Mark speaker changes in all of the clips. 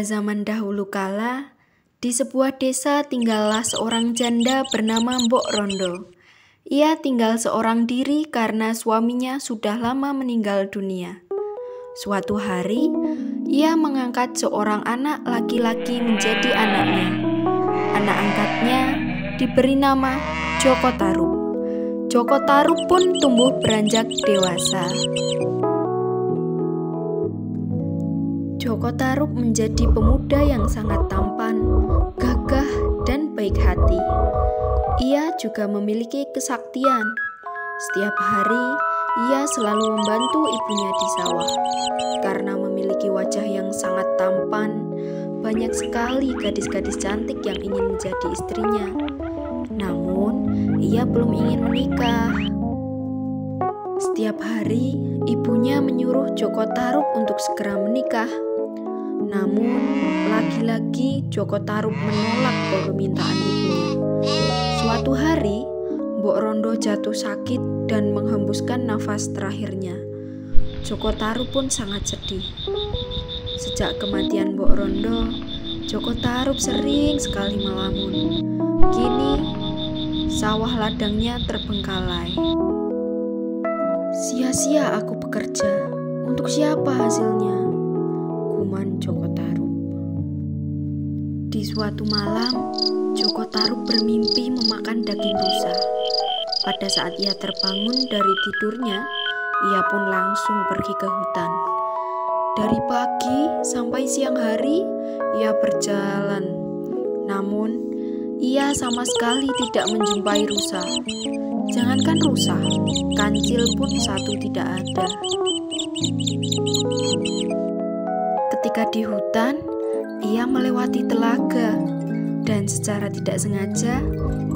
Speaker 1: Pada zaman dahulu kala, di sebuah desa tinggallah seorang janda bernama Mbok Rondo. Ia tinggal seorang diri karena suaminya sudah lama meninggal dunia. Suatu hari, ia mengangkat seorang anak laki-laki menjadi anaknya. Anak angkatnya diberi nama Joko Tarub. Joko Tarub pun tumbuh beranjak dewasa. Joko Tarub menjadi pemuda yang sangat tampan, gagah, dan baik hati. Ia juga memiliki kesaktian. Setiap hari, ia selalu membantu ibunya di sawah. Karena memiliki wajah yang sangat tampan, banyak sekali gadis-gadis cantik yang ingin menjadi istrinya. Namun, ia belum ingin menikah. Setiap hari, ibunya menyuruh Joko Tarub untuk segera menikah. Namun, lagi-lagi Joko Tarub menolak permintaan ibunya. Suatu hari, Mbok Rondo jatuh sakit dan menghembuskan nafas terakhirnya. Joko Tarub pun sangat sedih. Sejak kematian Mbok Rondo, Joko Tarub sering sekali melamun. Kini, sawah ladangnya terbengkalai. Sia-sia aku bekerja, untuk siapa hasilnya? Kuman Joko Tarub. Di suatu malam, Joko Tarub bermimpi memakan daging rusa. Pada saat ia terbangun dari tidurnya, ia pun langsung pergi ke hutan. Dari pagi sampai siang hari, ia berjalan. Namun, ia sama sekali tidak menjumpai rusa. Jangankan rusa, kancil pun satu tidak ada. Ketika di hutan, ia melewati telaga, dan secara tidak sengaja,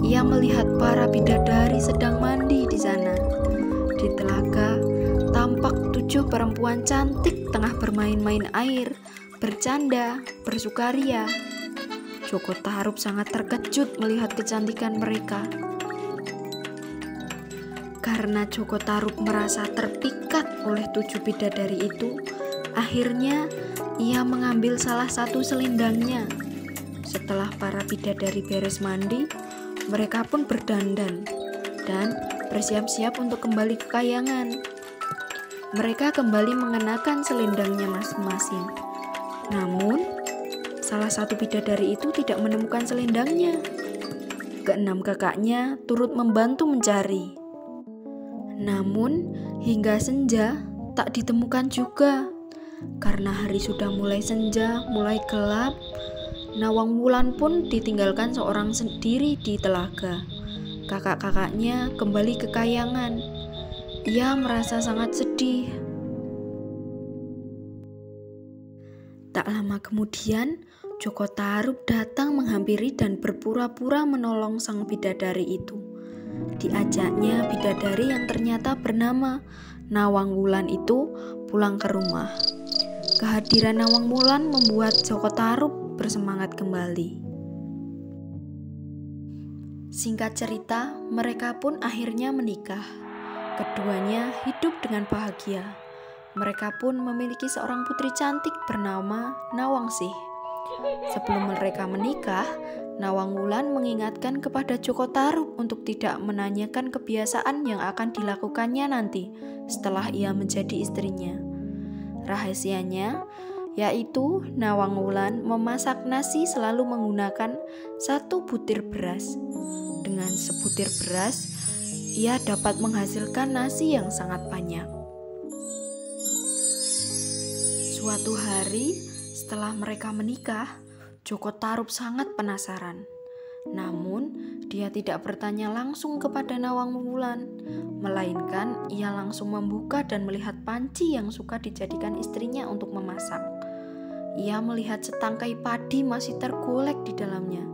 Speaker 1: ia melihat para bidadari sedang mandi di sana. Di telaga, tampak 7 perempuan cantik tengah bermain-main air, bercanda, bersukaria. Joko Tarub sangat terkejut melihat kecantikan mereka. Karena Joko Tarub merasa terpikat oleh 7 bidadari itu, akhirnya ia mengambil salah satu selendangnya. Setelah para bidadari beres mandi, mereka pun berdandan dan bersiap-siap untuk kembali ke kayangan. Mereka kembali mengenakan selendangnya masing-masing. Namun, salah satu bidadari itu tidak menemukan selendangnya. Keenam kakaknya turut membantu mencari. Namun, hingga senja tak ditemukan juga. Karena hari sudah mulai senja, mulai gelap, Nawang Wulan pun ditinggalkan seorang sendiri di telaga. Kakak-kakaknya kembali ke kayangan. Ia merasa sangat sedih. Tak lama kemudian, Joko Tarub datang menghampiri dan berpura-pura menolong sang bidadari itu. Diajaknya bidadari yang ternyata bernama Nawang Wulan itu pulang ke rumah. Kehadiran Nawang Wulan membuat Joko Tarub bersemangat kembali. Singkat cerita, mereka pun akhirnya menikah. Keduanya hidup dengan bahagia. Mereka pun memiliki seorang putri cantik bernama Nawangsih. Sebelum mereka menikah, Nawang Wulan mengingatkan kepada Joko Tarub untuk tidak menanyakan kebiasaan yang akan dilakukannya nanti setelah ia menjadi istrinya. Rahasianya yaitu Nawang Wulan memasak nasi selalu menggunakan 1 butir beras. Dengan sebutir beras, ia dapat menghasilkan nasi yang sangat banyak. Suatu hari, setelah mereka menikah, Joko Tarub sangat penasaran. Namun, dia tidak bertanya langsung kepada Nawang Wulan, melainkan ia langsung membuka dan melihat panci yang suka dijadikan istrinya untuk memasak. Ia melihat setangkai padi masih tergolek di dalamnya.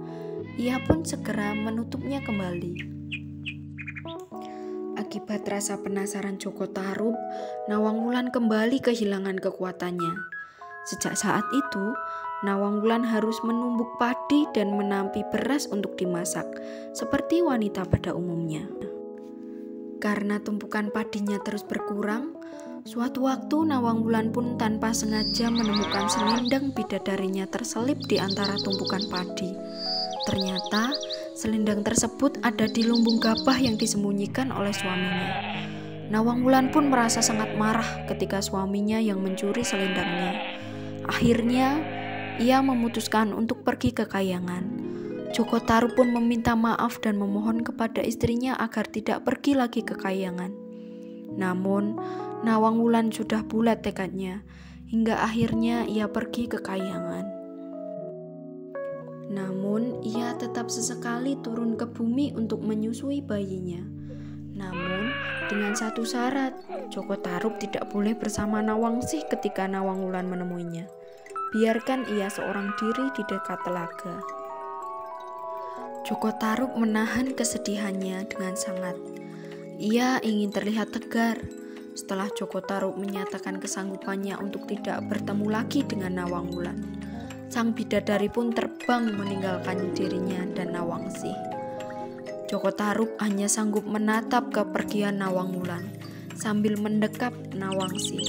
Speaker 1: Ia pun segera menutupnya kembali. Akibat rasa penasaran Joko Tarub, Nawang Wulan kembali kehilangan kekuatannya. Sejak saat itu, Nawang Wulan harus menumbuk padi dan menampi beras untuk dimasak, seperti wanita pada umumnya. Karena tumpukan padinya terus berkurang, Suatu waktu Nawang Wulan pun tanpa sengaja menemukan selendang bidadarinya terselip di antara tumpukan padi. Ternyata selendang tersebut ada di lumbung gabah yang disembunyikan oleh suaminya. Nawang Wulan pun merasa sangat marah ketika suaminya yang mencuri selendangnya. Akhirnya ia memutuskan untuk pergi ke Kahyangan. Joko Tarub pun meminta maaf dan memohon kepada istrinya agar tidak pergi lagi ke Kahyangan. Namun Nawang Wulan sudah bulat tekadnya, hingga akhirnya ia pergi ke Kahyangan. Namun ia tetap sesekali turun ke bumi untuk menyusui bayinya. Namun dengan satu syarat, Joko Tarub tidak boleh bersama Nawangsih ketika Nawang Wulan menemuinya. Biarkan ia seorang diri di dekat telaga. Joko Tarub menahan kesedihannya dengan sangat. Ia ingin terlihat tegar. Setelah Joko Tarub menyatakan kesanggupannya untuk tidak bertemu lagi dengan Nawang Wulan, sang bidadari pun terbang meninggalkan dirinya dan Nawangsih. Joko Tarub hanya sanggup menatap kepergian Nawang Wulan sambil mendekap Nawangsih.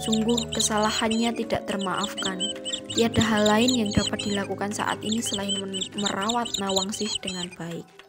Speaker 1: Sungguh kesalahannya tidak termaafkan. Tiada hal lain yang dapat dilakukan saat ini selain merawat Nawangsih dengan baik.